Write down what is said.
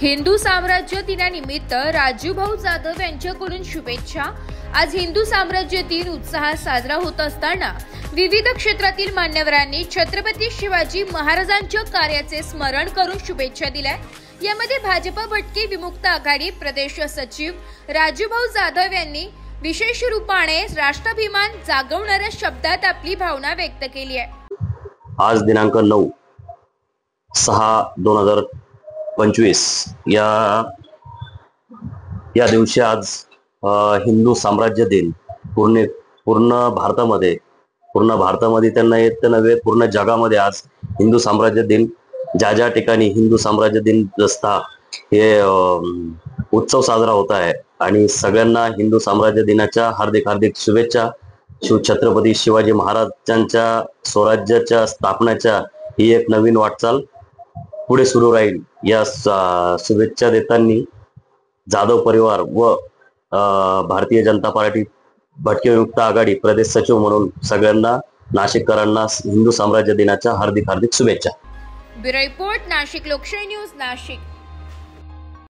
हिंदू साम्राज्य दिनानिमित्त राजूभाऊ जाधव यांच्याकडून शुभेच्छा। आज हिंदू साम्राज्य दिन उत्साहात साजरा होत असताना विविध क्षेत्रातील मान्यवरांनी छत्रपती शिवाजी महाराजांच्या कार्याचे स्मरण करून शुभेच्छा दिल्या। यामध्ये भाजप भटके विमुक्त आघाडी प्रदेश सचिव राजूभाऊ जाधव यांनी विशेष रूपाने राष्ट्राभिमान जागवणाऱ्या शब्दात आपली भावना व्यक्त केली आहे। आज दिनांक 9/6/2025 या दिवशी आज हिंदू साम्राज्य दिन पूर्ण भारतामध्ये त्यांना येत नव्हे पूर्ण जगामध्ये आज हिंदू साम्राज्य दिन ज्या ठिकाणी हिंदू साम्राज्य दिन जसता हे उत्सव साजरा होत आहे आणि सगळ्यांना हिंदू साम्राज्य दिनाच्या हार्दिक शुभेच्छा। छत्रपती शिवाजी महाराजांच्या स्वराज्याच्या स्थापनेच्या ही एक नवीन वाटचाल पुढे सुरू राहील या शुभेच्छा देताना जाधव परिवार व भारतीय जनता पार्टी भटके विमुक्त आघाडी प्रदेश सचिव म्हणून सगळ्यांना नाशिककरांना हिंदू साम्राज्य दिनाच्या हार्दिक शुभेच्छा। ब्युरो रिपोर्ट, नाशिक लोकशाही न्यूज, नाशिक।